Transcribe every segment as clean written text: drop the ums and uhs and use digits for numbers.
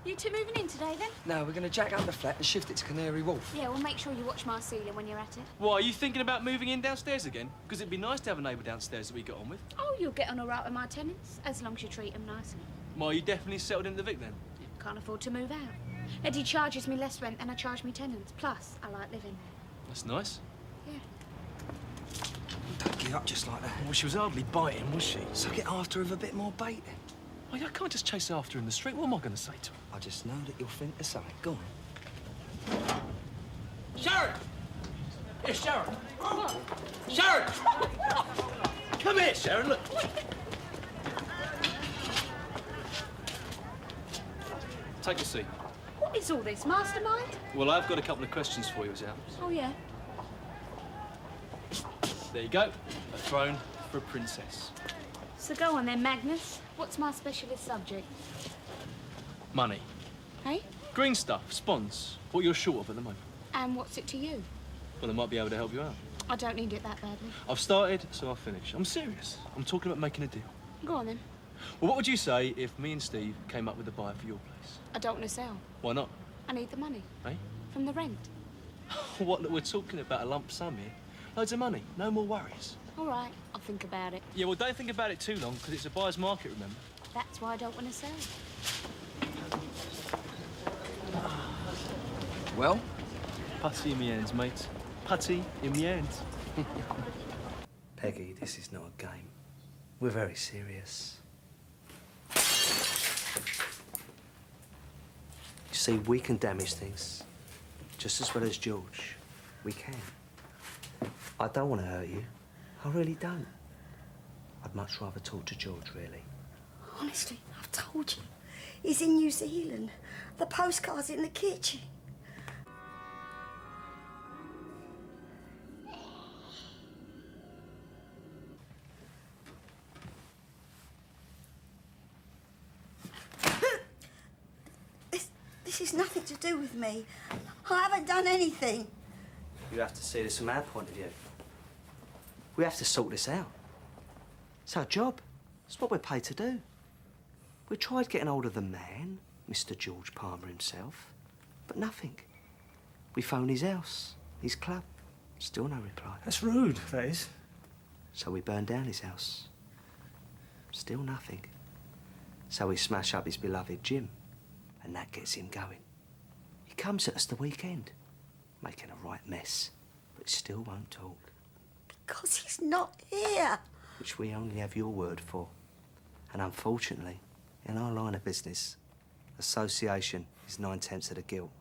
You two moving in today, then? No, we're going to jack up the flat and shift it to Canary Wharf. Yeah, well, make sure you watch my ceiling when you're at it. Why, are you thinking about moving in downstairs again? Because it'd be nice to have a neighbour downstairs that we get on with. Oh, you'll get on all right with my tenants, as long as you treat them nicely. Why, you definitely settled into the Vic, then? Can't afford to move out. Eddie charges me less rent than I charge me tenants. Plus, I like living there. That's nice. Yeah. Don't get up just like that. Well, she was hardly biting, was she? So get after her with a bit more bait then. Well, I can't just chase after her in the street. What am I going to say to her? I just know that you'll think of something. Go on. Sharon! Yes, Sharon. What? Sharon! Come here, Sharon, look. Take a seat. What is all this, mastermind? Well, I've got a couple of questions for you, as Albert. Oh, yeah. There you go. A throne for a princess. So go on then, Magnus. What's my specialist subject? Money. Hey? Green stuff, spons. What you're short of at the moment. And what's it to you? Well, I might be able to help you out. I don't need it that badly. I've started, so I'll finish. I'm serious. I'm talking about making a deal. Go on then. Well, what would you say if me and Steve came up with a buyer for your place? I don't want to sell. Why not? I need the money. Eh? From the rent. What, we're talking about a lump sum here. Loads of money, no more worries. All right, I'll think about it. Yeah, well, don't think about it too long, because it's a buyer's market, remember? That's why I don't want to sell. Well? Putty in my hands, mate. Putty in my hands. Peggy, this is not a game. We're very serious. You see, we can damage things just as well as George. We can. I don't want to hurt you. I really don't. I'd much rather talk to George, really. Honestly, I've told you. He's in New Zealand. The postcard's in the kitchen. This is nothing to do with me. I haven't done anything. You have to see this from our point of view. We have to sort this out. It's our job. It's what we're paid to do. We tried getting hold of the man, Mr. George Palmer himself, but nothing. We phoned his house, his club. Still no reply. That's rude, that is. So we burned down his house. Still nothing. So we smash up his beloved gym, and that gets him going. He comes at us the weekend, making a right mess, but still won't talk. Because he's not here. Which we only have your word for. And unfortunately, in our line of business, association is 9/10 of the guilt.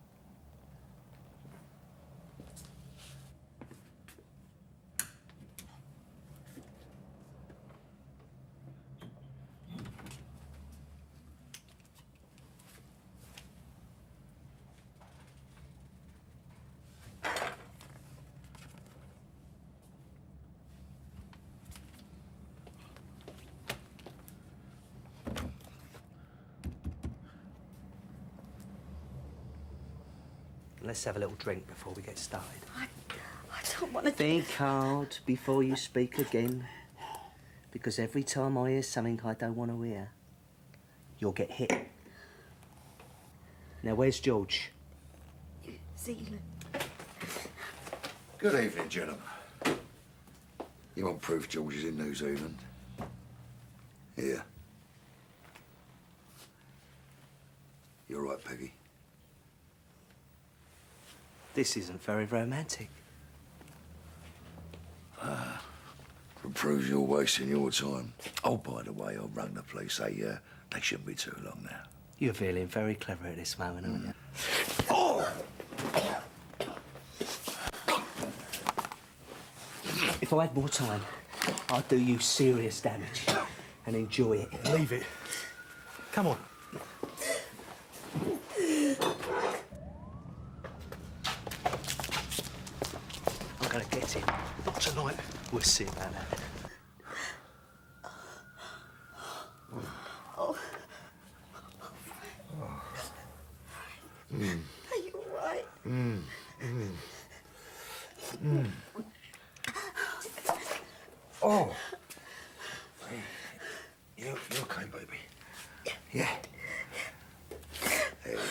Let's have a little drink before we get started. I don't want to... Think hard before you speak again. Because every time I hear something I don't want to hear, you'll get hit. Now, where's George? Zealand. Good evening, gentlemen. You want proof George is in New Zealand? Here. You're right, Peggy. This isn't very romantic. It proves you're wasting your time. Oh, by the way, I've rung the police. They shouldn't be too long now. You're feeling very clever at this moment, aren't you? Oh! If I had more time, I'd do you serious damage and enjoy it. Leave it. Come on. I'm gonna get him. Not tonight. We'll see about that. Are you all right? Oh! Hey, you okay, baby? Yeah. There we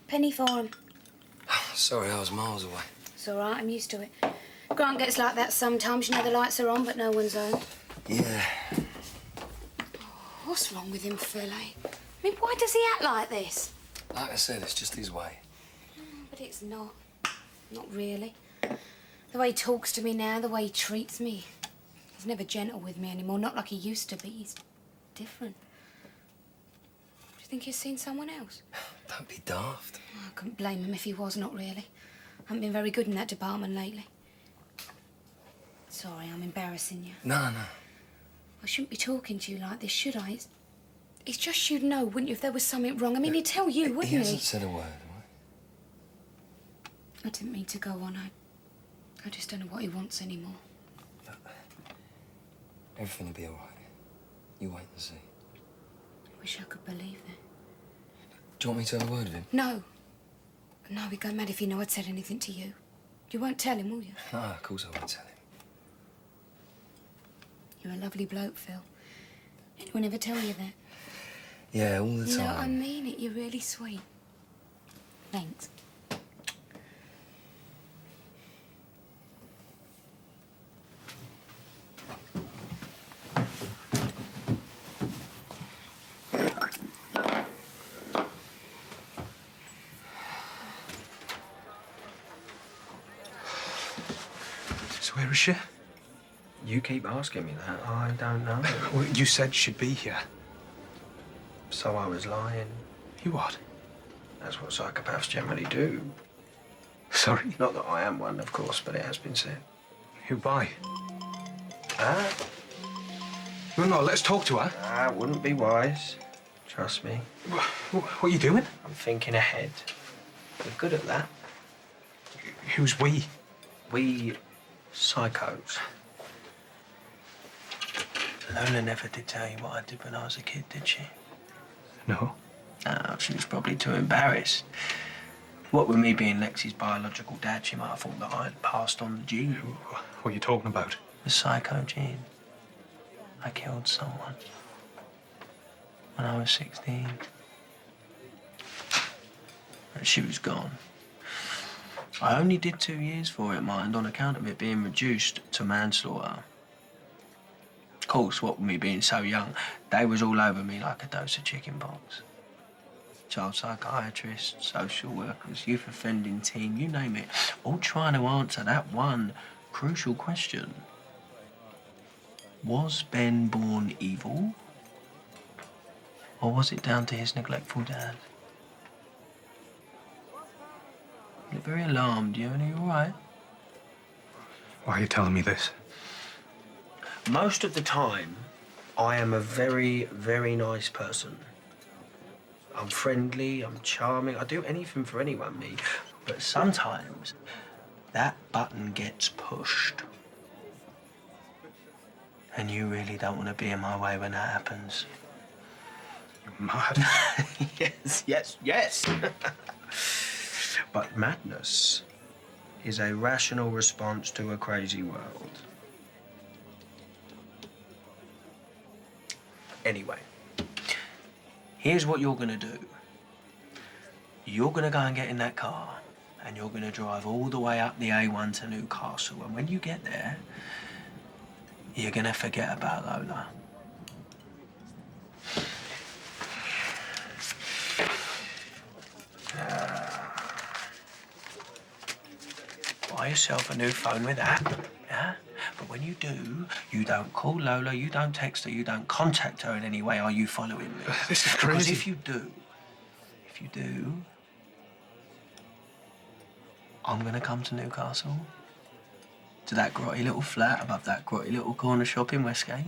Penny for 'em. Sorry, I was miles away. It's all right, I'm used to it. Grant gets like that sometimes. You know, the lights are on, but no one's home. Yeah. What's wrong with him, Phil, eh? I mean, why does he act like this? Like I said, it's just his way. But it's not. Not really. The way he talks to me now, the way he treats me. He's never gentle with me anymore, not like he used to be. He's different. Do you think he's seen someone else? Don't be daft. I couldn't blame him if he was, not really. I haven't been very good in that department lately. Sorry, I'm embarrassing you. No. I shouldn't be talking to you like this, should I? It's just you'd know, wouldn't you, if there was something wrong? I mean, he'd tell you, wouldn't he? He hasn't said a word, I didn't mean to go on. I just don't know what he wants anymore. Everything will be all right. You wait and see. I wish I could believe that. Do you want me to have a word with him? No. No, he'd go mad if he knew I'd said anything to you. You won't tell him, will you? No, of course I won't tell him. You're a lovely bloke, Phil. Anyone ever tell you that? Yeah, all the time. No, I mean it. You're really sweet. Thanks. So where is she? You keep asking me that. I don't know. Well, you said she'd be here. So I was lying. You what? That's what psychopaths generally do. Sorry? Not that I am one, of course, but it has been said. Who by? Ah? No, let's talk to her. Ah, wouldn't be wise. Trust me. What are you doing? I'm thinking ahead. We're good at that. Who's we? We psychos. Lola never did tell you what I did when I was a kid, did she? No. No, she was probably too embarrassed. What with me being Lexi's biological dad, she might have thought that I had passed on the gene. What are you talking about? The psycho gene. I killed someone when I was 16. And she was gone. I only did 2 years for it, mind, on account of it being reduced to manslaughter. Of course, what with me being so young, they was all over me like a dose of chicken pox. Child psychiatrists, social workers, youth offending team, you name it, all trying to answer that one crucial question. Was Ben born evil? Or was it down to his neglectful dad? You look very alarmed, you, and are you all right? Why are you telling me this? Most of the time, I am a very, very nice person. I'm friendly, I'm charming, I do anything for anyone, me. But sometimes, that button gets pushed. And you really don't want to be in my way when that happens. You're mad. Yes. But madness is a rational response to a crazy world. Anyway, here's what you're gonna do. You're gonna go and get in that car, and you're gonna drive all the way up the A1 to Newcastle. And when you get there, you're gonna forget about Lola. Buy yourself a new phone with that, yeah? But when you do, you don't call Lola, you don't text her, you don't contact her in any way. Are you following me? This is Because crazy. if you do, I'm gonna come to Newcastle, to that grotty little flat above that grotty little corner shop in Westgate,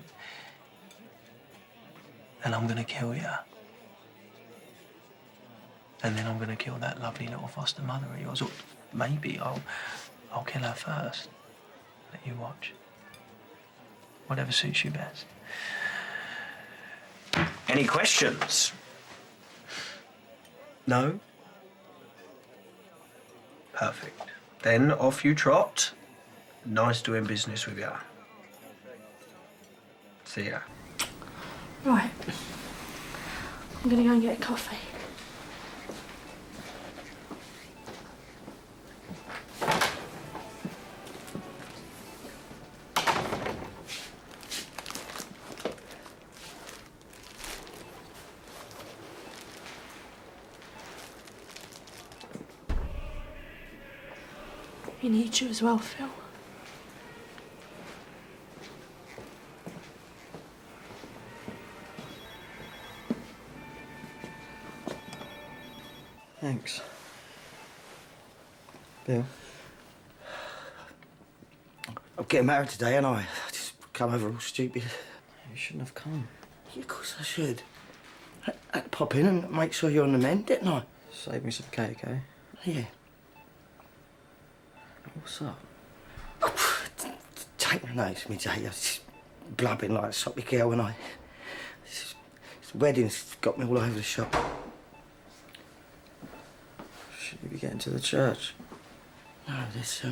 and I'm gonna kill you. And then I'm gonna kill that lovely little foster mother of yours, or maybe I'll kill her first. Let you watch. Whatever suits you best. Any questions? No? Perfect. Then off you trot. Nice doing business with you. See ya. Right. I'm gonna go and get a coffee. We need you as well, Phil. Thanks. Bill? I'm getting married today, and I just come over all stupid. You shouldn't have come. Yeah, of course I should. I had to pop in and make sure you're on the mend, didn't I? Save me some cake, eh? Yeah. What's up? Take no, it's me, Jay. I was just blubbing like a soppy girl, and this wedding's got me all over the shop. Should you be getting to the church? No, there's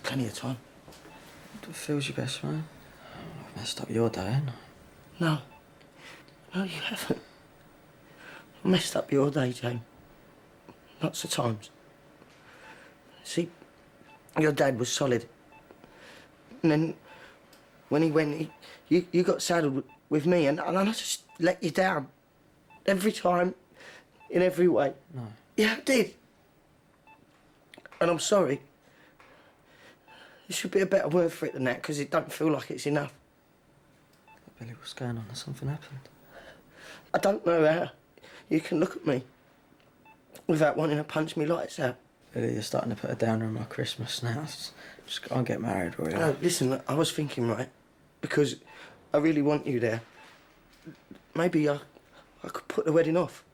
plenty of time. What feels your best, man? I've messed up your day, haven't I? No. No, you haven't. I messed up your day, Jane. Lots of times. See, your dad was solid. And then, when he went, you got saddled with me, and I just let you down. Every time, in every way. No. Yeah, I did. And I'm sorry. There should be a better word for it than that, because it don't feel like it's enough. Billy, what's going on? Has something happened? I don't know how you can look at me without wanting to punch me lights out. Billy, you're starting to put a downer on my Christmas now. Just go and get married, will you? No, listen, I was thinking, right, because I really want you there. Maybe I could put the wedding off.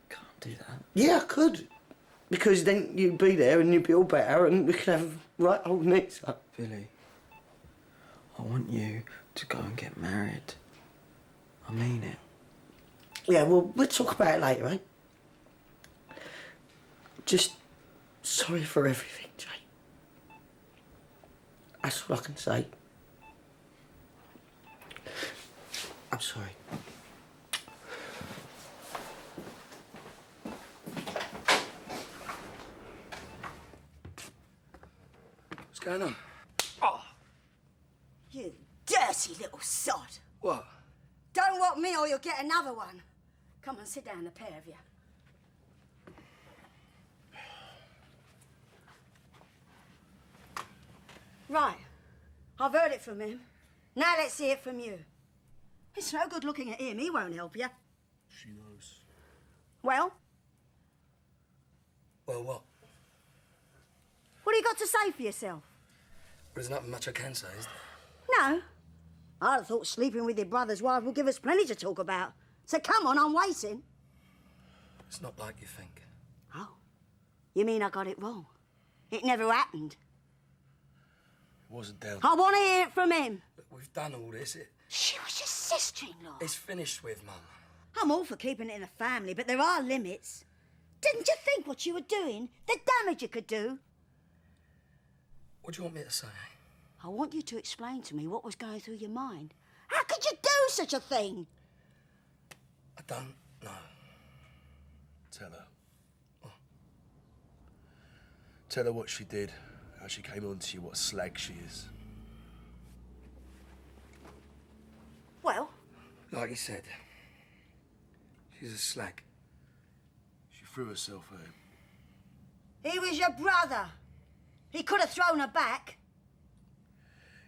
Can't do that. Yeah, I could. Because then you'd be there and you'd be all better and we could have right old knees up. Billy, I want you to go and get married. I mean it. Yeah, well, we'll talk about it later, eh? Just sorry for everything, Jay. That's all I can say. I'm sorry. What's going on? Oh, you dirty little sod. What? Don't want me or you'll get another one. Come on, sit down, the pair of you. Right. I've heard it from him. Now let's hear it from you. It's no good looking at him. He won't help you. She knows. Well? Well, what? What have you got to say for yourself? There's not much I can say, is there? No. I'd have thought sleeping with your brother's wife would give us plenty to talk about. So come on, I'm waiting. It's not like you think. Oh. You mean I got it wrong? It never happened. It wasn't down. I want to hear it from him. Look, we've done all this. She was your sister-in-law. It's finished with, Mum. I'm all for keeping it in the family, but there are limits. Didn't you think what you were doing, the damage you could do? What do you want me to say? I want you to explain to me what was going through your mind. How could you do such a thing? I don't know. Tell her. Oh. Tell her what she did, how she came on to you, what a slag she is. Well? Like you said, she's a slag. She threw herself at him. He was your brother. He could have thrown her back.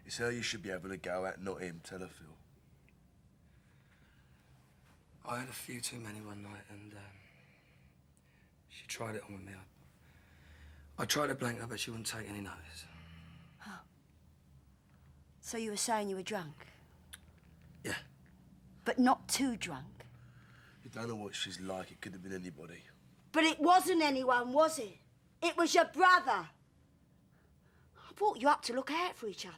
It's her you should be able to go at, not him. Tell her, Phil. I had a few too many one night and she tried it on with me. I tried to blank her, but she wouldn't take any notice. Oh. So you were saying you were drunk? Yeah. But not too drunk? You don't know what she's like. It could have been anybody. But it wasn't anyone, was it? It was your brother. I brought you up to look out for each other.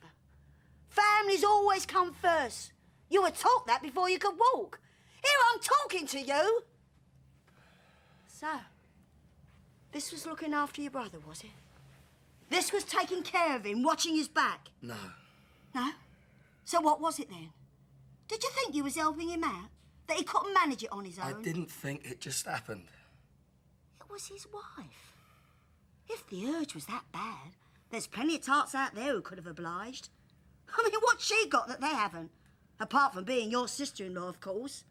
Families always come first. You were taught that before you could walk. Here I'm talking to you. So, this was looking after your brother, was it? This was taking care of him, watching his back? No. No? So what was it then? Did you think you was helping him out? That he couldn't manage it on his own? I didn't think, it just happened. It was his wife. If the urge was that bad, there's plenty of tarts out there who could have obliged. I mean, what's she got that they haven't? Apart from being your sister-in-law, of course.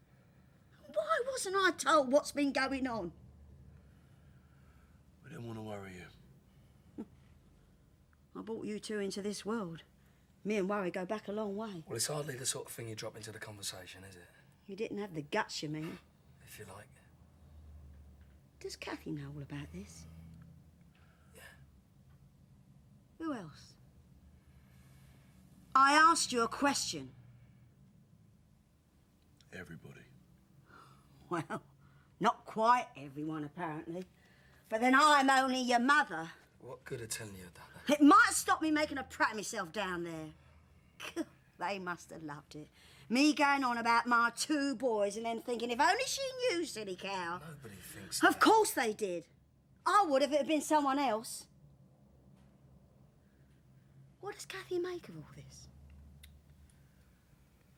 Why wasn't I told what's been going on? We didn't want to worry you. I brought you two into this world. Me and Worry go back a long way. Well, it's hardly the sort of thing you drop into the conversation, is it? You didn't have the guts, you mean? If you like. Does Kathy know all about this? Yeah. Who else? I asked you a question. Everybody. Well, not quite everyone, apparently. But then I'm only your mother. What good of telling you that? It might stop me making a prat of myself down there. They must have loved it. Me going on about my two boys and then thinking, if only she knew, silly cow. Nobody thinks Of course they did. I would if it had been someone else. What does Kathy make of all this?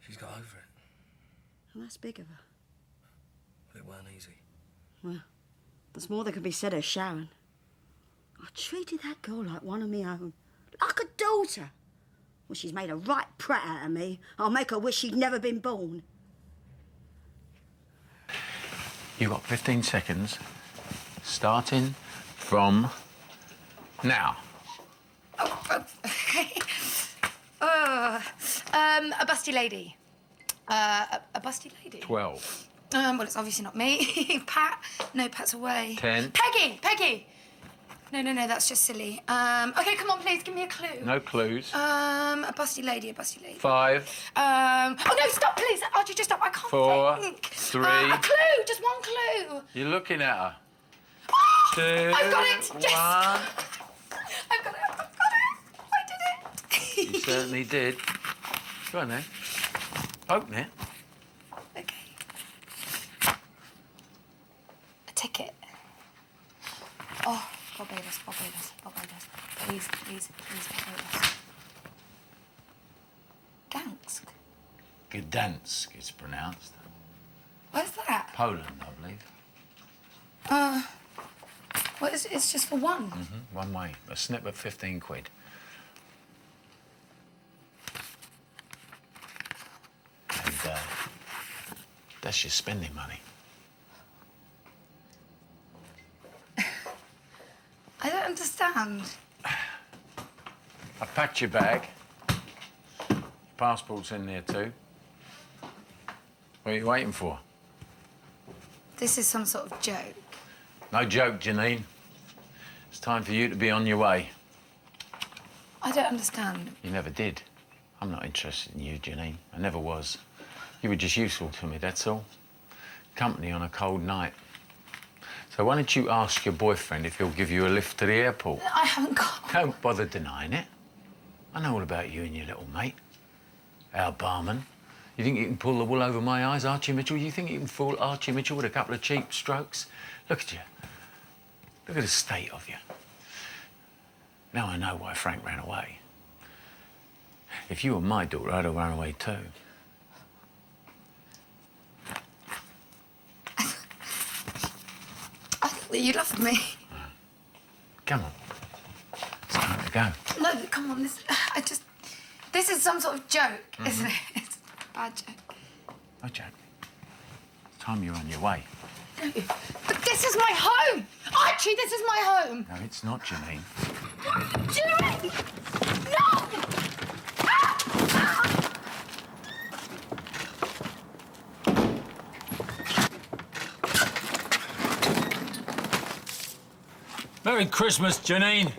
She's got over it. Well, that's big of her. But it weren't easy. Well, there's more that can be said of Sharon. I treated that girl like one of my own. Like a daughter. Well, she's made a right prat out of me. I'll make her wish she'd never been born. You've got 15 seconds, starting from now. A busty lady. A busty lady? 12. Well, it's obviously not me. Pat. No, Pat's away. 10. Peggy! Peggy! No, that's just silly. Okay, come on, please, give me a clue. No clues. A busty lady. 5. Oh, no, stop, please. Archie, just stop. I can't 4, think. 3. A clue, just one clue. You're looking at her. Oh, 2. I've got it. Yes. 1. I've got it. I did it. You certainly did. Go on then. Open it. Okay. A ticket. Oh, Barbados. Please, Barbados. Gdansk. Gdansk, it's pronounced. Where's that? Poland, I believe. Well, it's just for one. One way. A snip of 15 quid. And that's your spending money. I don't understand. I packed your bag. Your passport's in there too. What are you waiting for? This is some sort of joke. No joke, Janine. It's time for you to be on your way. I don't understand. You never did. I'm not interested in you, Janine. I never was. You were just useful to me, that's all. Company on a cold night. So why don't you ask your boyfriend if he'll give you a lift to the airport? I haven't got... Don't bother denying it. I know all about you and your little mate. Our barman. You think you can pull the wool over my eyes, Archie Mitchell? You think you can fool Archie Mitchell with a couple of cheap strokes? Look at you. Look at the state of you. Now I know why Frank ran away. If you were my daughter, I'd have run away too. I thought that you loved me. Come on. It's time to go. No, come on, this is some sort of joke, isn't it? It's a bad joke. No joke. It's time you're on your way. No, but this is my home! Archie, this is my home! No, it's not, Janine. Jimmy! No! Merry Christmas, Janine.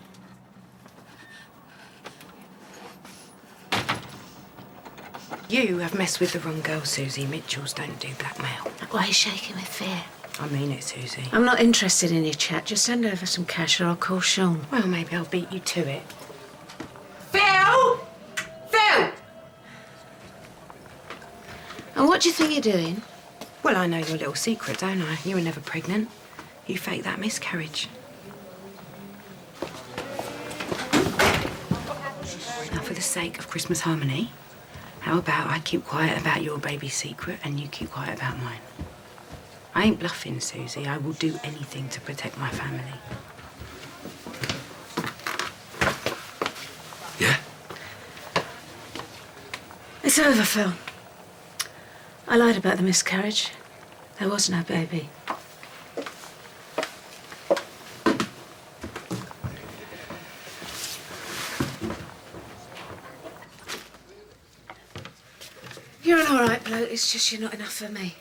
You have messed with the wrong girl, Susie. Mitchells don't do blackmail. Why are you shaking with fear? I mean it, Susie. I'm not interested in your chat. Just send over some cash or I'll call Sean. Well, maybe I'll beat you to it. Phil! Phil! And what do you think you're doing? Well, I know your little secret, don't I? You were never pregnant. You faked that miscarriage. Now, for the sake of Christmas harmony, how about I keep quiet about your baby's secret and you keep quiet about mine? I ain't bluffing, Susie. I will do anything to protect my family. Yeah? It's over, Phil. I lied about the miscarriage. There was no baby. You're an all right bloke. It's just you're not enough for me.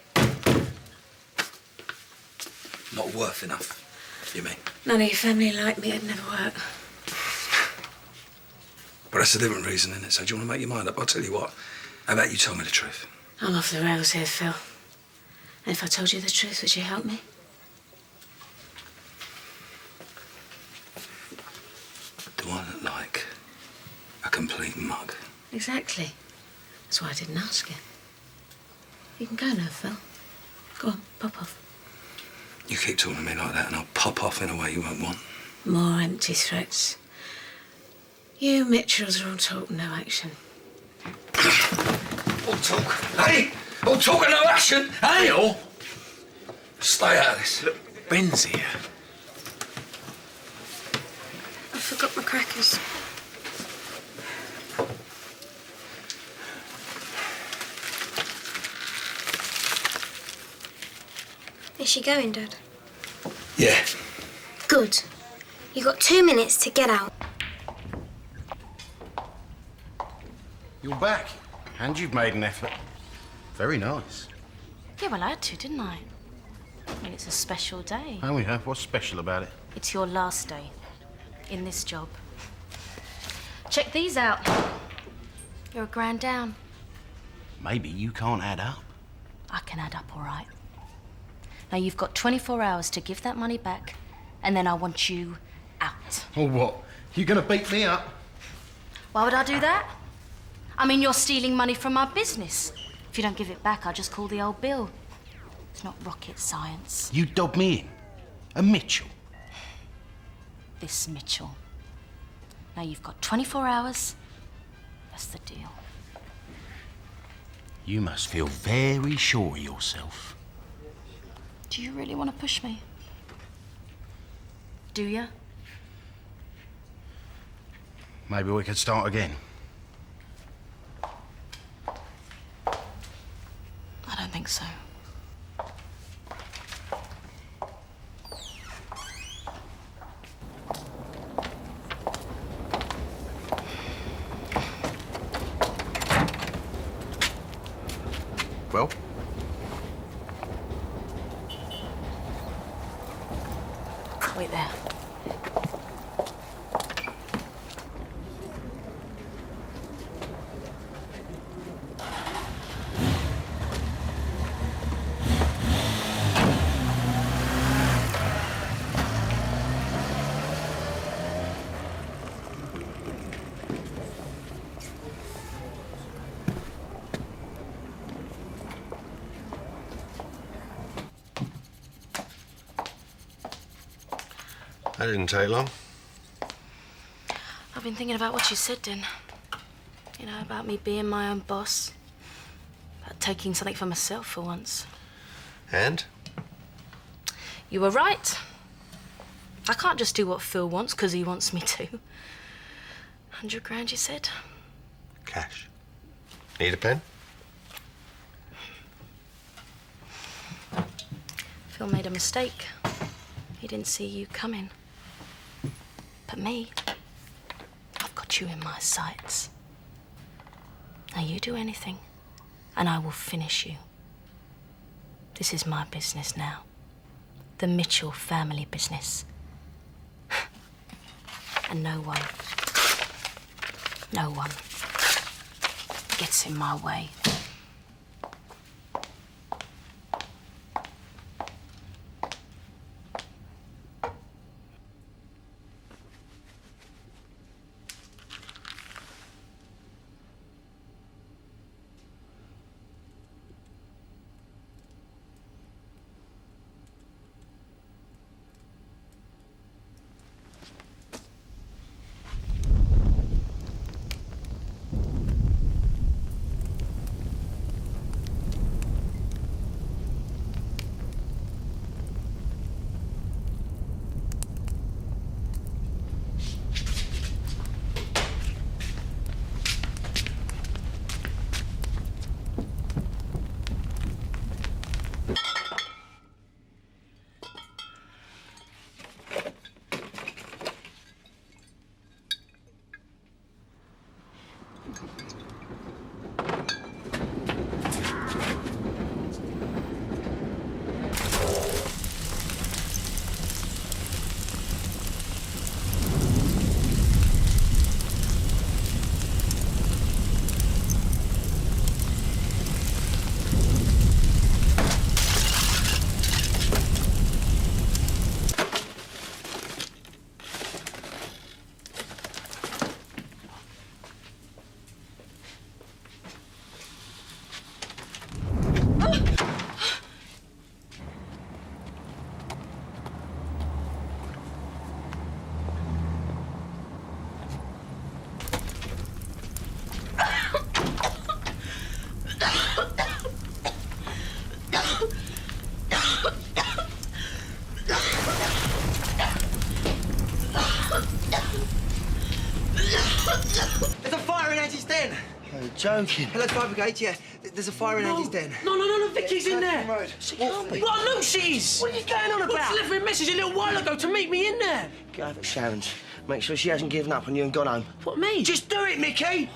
Not worth enough, you mean? None of your family like me. It'd never work. But that's a different reason, isn't it? So do you want to make your mind up? I'll tell you what. How about you tell me the truth? I'm off the rails here, Phil. And if I told you the truth, would you help me? Do I look like a complete mug? Exactly. That's why I didn't ask you. You can go now, Phil. Go on, pop off. You keep talking to me like that and I'll pop off in a way you won't want. More empty threats. You Mitchells are all talk, no action. All talk, hey? All talk and no action, hey? All? Stay out of this. Look, Ben's here. I forgot my crackers. Is she going, Dad? Yeah. Good. You got 2 minutes to get out. You're back, and you've made an effort. Very nice. Yeah, well, I had to, didn't I? I mean, it's a special day. Oh, yeah? What's special about it? It's your last day. in this job. Check these out. You're $1,000 down. Maybe you can't add up. I can add up all right. Now, you've got 24 hours to give that money back, and then I want you out. Or what? You gonna beat me up? Why would I do that? I mean, you're stealing money from my business. If you don't give it back, I'll just call the old bill. It's not rocket science. You dobbed me in. A Mitchell. This Mitchell. Now, you've got 24 hours. That's the deal. You must feel very sure of yourself. Do you really want to push me? Do you? Maybe we could start again. I don't think so. Well? Wait there. That didn't take long. I've been thinking about what you said, Din. You know, about me being my own boss. About taking something for myself for once. And? You were right. I can't just do what Phil wants because he wants me to. $100,000, you said? Cash. Need a pen? Phil made a mistake. He didn't see you coming. But me, I've got you in my sights. Now you do anything, and I will finish you. This is my business now. The Mitchell family business. And no one gets in my way. There's a fire in Angie's den. You're joking. Hello, fire brigade. Yeah, there's a fire in Angie's den. No, Vicky's in there. Road. She can't be. What? No, she is. What are you going on about? Well, she left me a message a little while ago to meet me in there. Go over to Sharon's. Make sure she hasn't given up on you and gone home. What, me? Just do it, Mickey.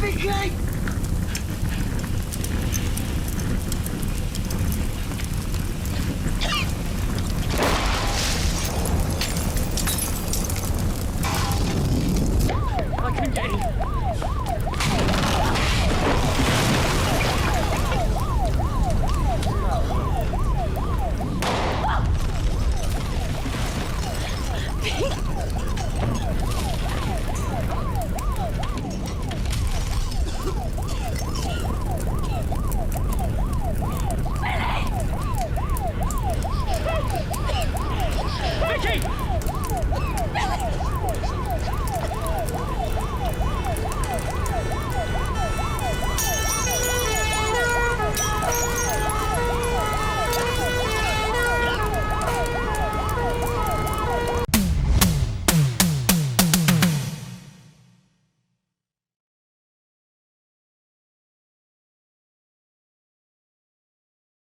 Vicky! I can get in.